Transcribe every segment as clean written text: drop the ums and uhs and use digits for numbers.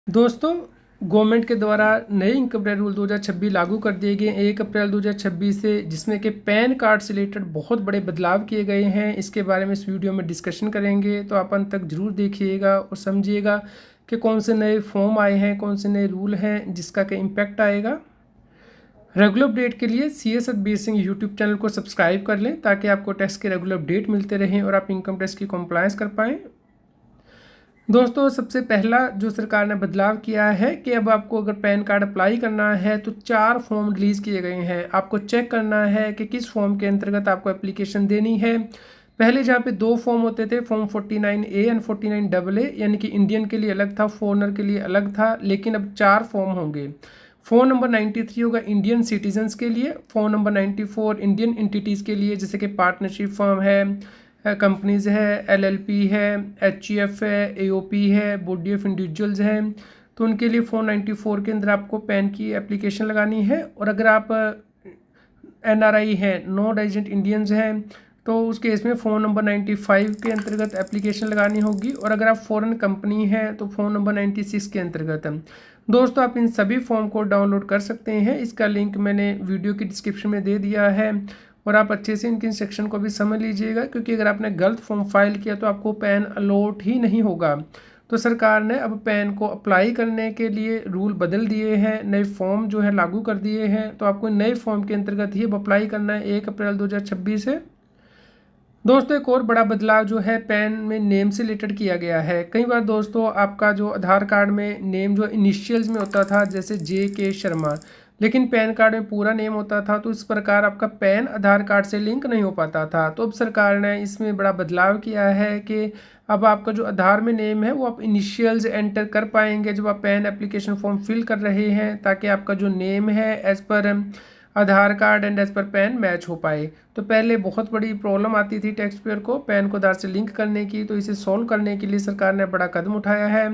दोस्तों, गवर्नमेंट के द्वारा नए इनकम टैक्स रूल 2026 लागू कर दिए गए 1 अप्रैल 2026 से, जिसमें कि पैन कार्ड से रिलेटेड बहुत बड़े बदलाव किए गए हैं। इसके बारे में इस वीडियो में डिस्कशन करेंगे, तो आप अंत तक जरूर देखिएगा और समझिएगा कि कौन से नए फॉर्म आए हैं, कौन से नए रूल हैं, जिसका क्या इम्पैक्ट आएगा। रेगुलर अपडेट के लिए CS Satbir Singh YouTube channel को सब्सक्राइब कर लें, ताकि आपको टैक्स के रेगुलर अपडेट मिलते रहें और आप इनकम टैक्स की कंप्लायंस कर पाएँ। दोस्तों, सबसे पहला जो सरकार ने बदलाव किया है कि अब आपको अगर पैन कार्ड अप्लाई करना है तो 4 फॉर्म रिलीज़ किए गए हैं। आपको चेक करना है कि किस फॉर्म के अंतर्गत आपको एप्लीकेशन देनी है। पहले जहाँ पे 2 फॉर्म होते थे, फॉर्म 49A एंड 49AA, यानी कि इंडियन के लिए अलग था, फॉरेनर के लिए अलग था, लेकिन अब 4 फॉर्म होंगे। फ़ोन नंबर 93 होगा इंडियन सिटीजन्स के लिए, फ़ोन नंबर 94 इंडियन एंटिटीज़ के लिए, जैसे कि पार्टनरशिप फर्म है, कंपनीज है, LLP है, HUF है, AOP है, बॉडी ऑफ इंडिविजुअल्स हैं। तो उनके लिए फ़ोन 94 के अंदर आपको पैन की एप्लीकेशन लगानी है। और अगर आप NRI हैं, नॉन रेजिडेंट इंडियंस हैं, तो उस केस में फ़ोन नंबर 95 के अंतर्गत एप्लीकेशन लगानी होगी। और अगर आप फ़ॉरेन कंपनी हैं तो फ़ोन नंबर 96 के अंतर्गत। दोस्तों, आप इन सभी फॉर्म को डाउनलोड कर सकते हैं। इसका लिंक मैंने वीडियो की डिस्क्रिप्शन में दे दिया है, और आप अच्छे से इनके इंस्ट्रक्शन को भी समझ लीजिएगा, क्योंकि अगर आपने गलत फॉर्म फाइल किया तो आपको पैन अलॉट ही नहीं होगा। तो सरकार ने अब पैन को अप्लाई करने के लिए रूल बदल दिए हैं, नए फॉर्म जो है लागू कर दिए हैं। तो आपको नए फॉर्म के अंतर्गत ही अब अप्लाई करना है 1 अप्रैल 2026 से। दोस्तों, एक और बड़ा बदलाव जो है पैन में नेम से रिलेटेड किया गया है। कई बार दोस्तों आपका जो आधार कार्ड में नेम जो इनिशियल्स में होता था, जैसे JK शर्मा, लेकिन पैन कार्ड में पूरा नेम होता था, तो इस प्रकार आपका पैन आधार कार्ड से लिंक नहीं हो पाता था। तो अब सरकार ने इसमें बड़ा बदलाव किया है कि अब आपका जो आधार में नेम है वो आप इनिशियल्स एंटर कर पाएंगे जब आप पैन एप्लीकेशन फॉर्म फिल कर रहे हैं, ताकि आपका जो नेम है as per Aadhaar card and as per PAN match हो पाए। तो पहले बहुत बड़ी प्रॉब्लम आती थी टैक्स पेयर को पैन को आधार से लिंक करने की, तो इसे सॉल्व करने के लिए सरकार ने बड़ा कदम उठाया है।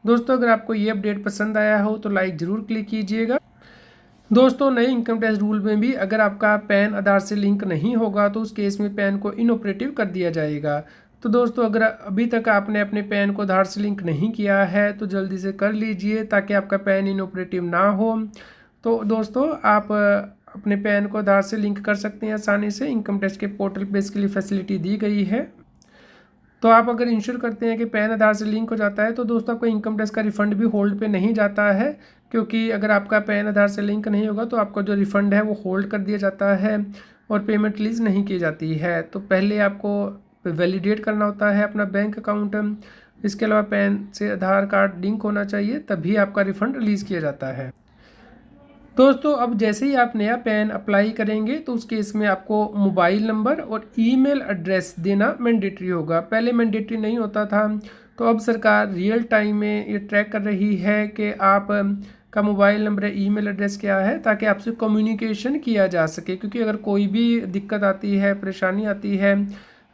दोस्तों, अगर आपको ये अपडेट पसंद आया हो तो लाइक ज़रूर क्लिक कीजिएगा। दोस्तों, नए इनकम टैक्स रूल में भी अगर आपका पैन आधार से लिंक नहीं होगा तो उस केस में पैन को इनऑपरेटिव कर दिया जाएगा। तो दोस्तों, अगर अभी तक आपने अपने पैन को आधार से लिंक नहीं किया है तो जल्दी से कर लीजिए, ताकि आपका पैन इनऑपरेटिव ना हो। तो दोस्तों, आप अपने पैन को आधार से लिंक कर सकते हैं आसानी से। इनकम टैक्स के पोर्टल पे इसके लिए फैसिलिटी दी गई है। तो आप अगर इंश्योर करते हैं कि पैन आधार से लिंक हो जाता है तो दोस्तों आपका इनकम टैक्स का रिफंड भी होल्ड पे नहीं जाता है, क्योंकि अगर आपका पैन आधार से लिंक नहीं होगा तो आपका जो रिफंड है वो होल्ड कर दिया जाता है और पेमेंट रिलीज़ नहीं की जाती है। तो पहले आपको वैलिडेट करना होता है अपना बैंक अकाउंट। इसके अलावा पैन से आधार कार्ड लिंक होना चाहिए, तभी आपका रिफ़ंड रिलीज़ किया जाता है। दोस्तों, अब जैसे ही आप नया पैन अप्लाई करेंगे तो उस केस में आपको मोबाइल नंबर और ईमेल एड्रेस देना मैंडेटरी होगा। पहले मैंडेटरी नहीं होता था, तो अब सरकार रियल टाइम में ये ट्रैक कर रही है कि आप का मोबाइल नंबर या ईमेल एड्रेस क्या है, ताकि आपसे कम्युनिकेशन किया जा सके। क्योंकि अगर कोई भी दिक्कत आती है, परेशानी आती है,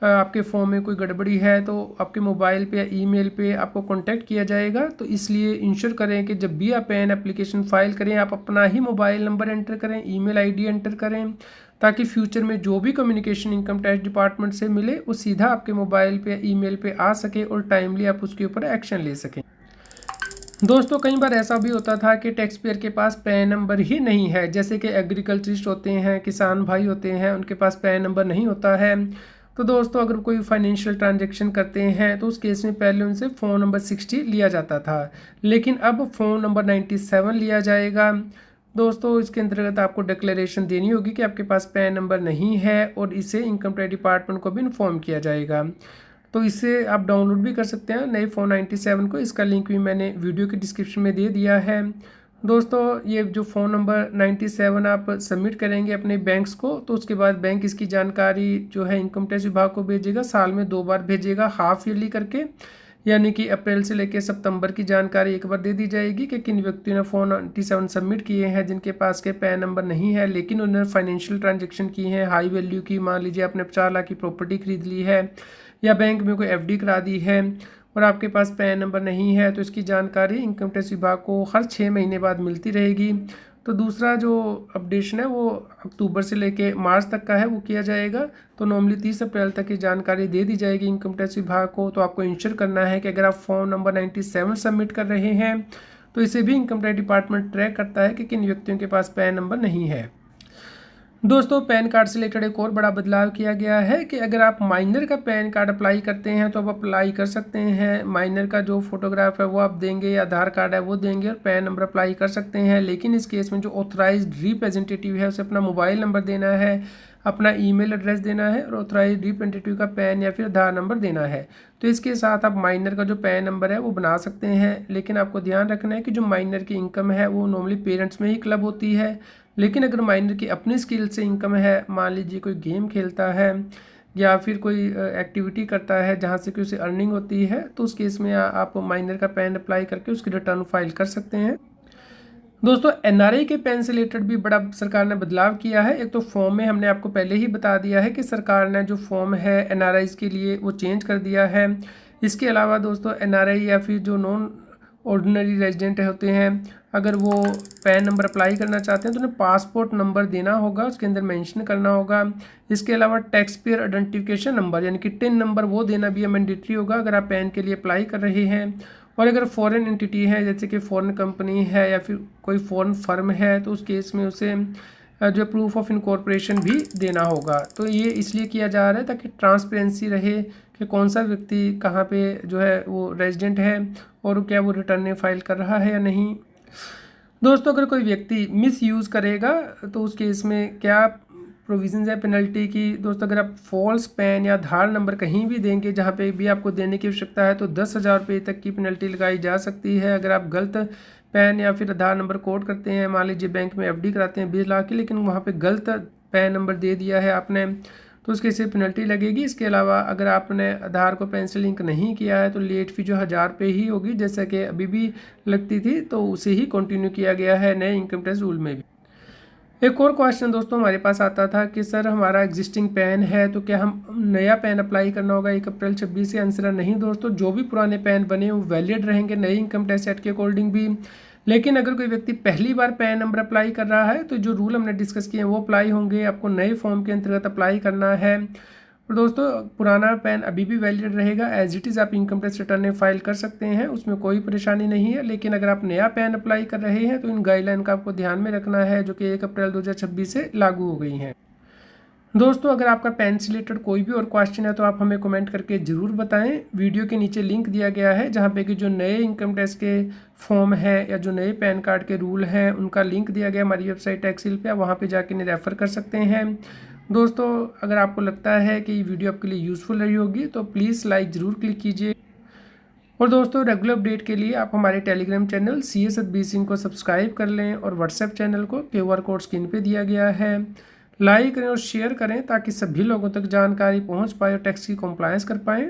आपके फ़ोन में कोई गड़बड़ी है, तो आपके मोबाइल पे या ईमेल पे आपको कांटेक्ट किया जाएगा। तो इसलिए इंश्योर करें कि जब भी आप पैन एप्लीकेशन फ़ाइल करें, आप अपना ही मोबाइल नंबर एंटर करें, ईमेल आईडी एंटर करें, ताकि फ्यूचर में जो भी कम्युनिकेशन इनकम टैक्स डिपार्टमेंट से मिले वो सीधा आपके मोबाइल पे या ईमेल पे आ सके और टाइमली आप उसके ऊपर एक्शन ले सकें। दोस्तों, कई बार ऐसा भी होता था कि टैक्स पेयर के पास पैन नंबर ही नहीं है, जैसे कि एग्रीकल्चरिस्ट होते हैं, किसान भाई होते हैं, उनके पास पैन नंबर नहीं होता है। तो दोस्तों, अगर कोई फाइनेंशियल ट्रांजैक्शन करते हैं तो उस केस में पहले उनसे फ़ोन नंबर 60 लिया जाता था, लेकिन अब फ़ोन नंबर 97 लिया जाएगा। दोस्तों, इसके अंतर्गत आपको डिक्लेरेशन देनी होगी कि आपके पास पैन नंबर नहीं है, और इसे इनकम टैक्स डिपार्टमेंट को भी इन्फॉर्म किया जाएगा। तो इसे आप डाउनलोड भी कर सकते हैं नए फ़ोन 97 को। इसका लिंक भी मैंने वीडियो के डिस्क्रिप्शन में दे दिया है। दोस्तों, ये जो फ़ोन नंबर 97 आप सबमिट करेंगे अपने बैंक्स को, तो उसके बाद बैंक इसकी जानकारी जो है इनकम टैक्स विभाग को भेजेगा। साल में 2 बार भेजेगा, हाफ ईयरली करके, यानी कि अप्रैल से लेकर सितंबर की जानकारी एक बार दे दी जाएगी कि किन व्यक्तियों ने फ़ोन 97 सबमिट किए हैं, जिनके पास के पैन नंबर नहीं है, लेकिन उन्होंने फाइनेंशियल ट्रांजेक्शन की हैं हाई वैल्यू की। मान लीजिए आपने 4 लाख की प्रॉपर्टी खरीद ली है, या बैंक में कोई FD करा दी है, और आपके पास पैन नंबर नहीं है, तो इसकी जानकारी इनकम टैक्स विभाग को हर 6 महीने बाद मिलती रहेगी। तो दूसरा जो अपडेशन है वो अक्टूबर से लेके मार्च तक का है, वो किया जाएगा। तो नॉर्मली 30 अप्रैल तक की जानकारी दे दी जाएगी इनकम टैक्स विभाग को। तो आपको इंश्योर करना है कि अगर आप फॉर्म नंबर 97 सबमिट कर रहे हैं तो इसे भी इनकम टैक्स डिपार्टमेंट ट्रैक करता है कि किन व्यक्तियों के पास पैन नंबर नहीं है। दोस्तों पैन कार्ड से रिलेटेड एक और बड़ा बदलाव किया गया है कि अगर आप माइनर का पैन कार्ड अप्लाई करते हैं तो आप अप्लाई कर सकते हैं। माइनर का जो फोटोग्राफ है वो आप देंगे या आधार कार्ड है वो देंगे और पैन नंबर अप्लाई कर सकते हैं। लेकिन इस केस में जो ऑथराइज्ड रिप्रेजेंटेटिव है उसे अपना मोबाइल नंबर देना है, अपना ईमेल एड्रेस देना है और ऑथराइज्ड रिप्रेजेंटेटिव का पैन या फिर आधार नंबर देना है। तो इसके साथ आप माइनर का जो पैन नंबर है वो बना सकते हैं। लेकिन आपको ध्यान रखना है कि जो माइनर की इनकम है वो नॉर्मली पेरेंट्स में ही क्लब होती है। लेकिन अगर माइनर की अपनी स्किल से इनकम है, मान लीजिए कोई गेम खेलता है या फिर कोई एक्टिविटी करता है जहाँ से कि उसे अर्निंग होती है, तो उस केस में आप माइनर का पैन अप्लाई करके उसकी रिटर्न फाइल कर सकते हैं। दोस्तों एनआरआई के पैन से रिलेटेड भी बड़ा सरकार ने बदलाव किया है। एक तो फॉर्म में हमने आपको पहले ही बता दिया है कि सरकार ने जो फॉर्म है एनआरआईज के लिए वो चेंज कर दिया है। इसके अलावा दोस्तों एनआरआई या फिर जो नॉन ऑर्डिनरी रेजिडेंट होते हैं, अगर वो पैन नंबर अप्लाई करना चाहते हैं तो उन्हें पासपोर्ट नंबर देना होगा, उसके अंदर मेंशन करना होगा। इसके अलावा टैक्स पेयर आइडेंटिफिकेशन नंबर यानी कि टिन नंबर वो देना भी मैंडेटरी होगा अगर आप पैन के लिए अप्लाई कर रहे हैं। और अगर फॉरेन एंटिटी है जैसे कि फॉरेन कंपनी है या फिर कोई फॉरेन फर्म है तो उस केस में उसे जो प्रूफ ऑफ इनकॉर्पोरेशन भी देना होगा। तो ये इसलिए किया जा रहा है ताकि ट्रांसपेरेंसी रहे कि कौन सा व्यक्ति कहाँ पे जो है वो रेजिडेंट है और क्या वो रिटर्न फाइल कर रहा है या नहीं। दोस्तों अगर कोई व्यक्ति मिस यूज़ करेगा तो उस केस में क्या प्रोविजंस है पेनल्टी की। दोस्तों अगर आप फॉल्स पैन या आधार नंबर कहीं भी देंगे जहाँ पे भी आपको देने की आवश्यकता है तो 10,000 रुपये तक की पेनल्टी लगाई जा सकती है। अगर आप गलत पैन या फिर आधार नंबर कोड करते हैं, मान लीजिए बैंक में एफडी कराते हैं 20 लाख की, लेकिन वहाँ पे गलत पैन नंबर दे दिया है आपने, तो उसके से पेनल्टी लगेगी। इसके अलावा अगर आपने आधार को पैन से लिंक नहीं किया है तो लेट फी जो 1000 रुपये ही होगी, जैसा कि अभी भी लगती थी, तो उसे ही कंटिन्यू किया गया है नए इनकम टैक्स रूल में भी। एक और क्वेश्चन दोस्तों हमारे पास आता था कि सर हमारा एग्जिस्टिंग पैन है तो क्या हम नया पैन अप्लाई करना होगा 1 अप्रैल 26 से। आंसर है नहीं दोस्तों, जो भी पुराने पैन बने वो वैलिड रहेंगे नए इनकम टैक्स एक्ट के अकॉर्डिंग भी। लेकिन अगर कोई व्यक्ति पहली बार पैन नंबर अप्लाई कर रहा है तो जो रूल हमने डिस्कस किए हैं वो अप्लाई होंगे, आपको नए फॉर्म के अंतर्गत अप्लाई करना है। और दोस्तों पुराना पैन अभी भी वैलिड रहेगा, एज इट इज़ आप इनकम टैक्स रिटर्न फाइल कर सकते हैं, उसमें कोई परेशानी नहीं है। लेकिन अगर आप नया पैन अप्लाई कर रहे हैं तो इन गाइडलाइन का आपको ध्यान में रखना है जो कि 1 अप्रैल 2026 से लागू हो गई हैं। दोस्तों अगर आपका पैन से रिलेटेड कोई भी और क्वेश्चन है तो आप हमें कमेंट करके ज़रूर बताएं। वीडियो के नीचे लिंक दिया गया है जहां पे कि जो नए इनकम टैक्स के फॉर्म है या जो नए पैन कार्ड के रूल हैं उनका लिंक दिया गया हमारी वेबसाइट टैक्सिल पे, आप वहां पे जाके इन्हें रेफ़र कर सकते हैं। दोस्तों अगर आपको लगता है कि ये वीडियो आपके लिए यूज़फुल रही होगी तो प्लीज़ लाइक ज़रूर क्लिक कीजिए। और दोस्तों रेगुलर अपडेट के लिए आप हमारे Telegram channel CS B Singh को सब्सक्राइब कर लें और व्हाट्सएप चैनल को QR कोड स्क्रीन पे दिया गया है लाइक करें और शेयर करें ताकि सभी लोगों तक जानकारी पहुंच पाए और टैक्स की कंप्लायंस कर पाएँ।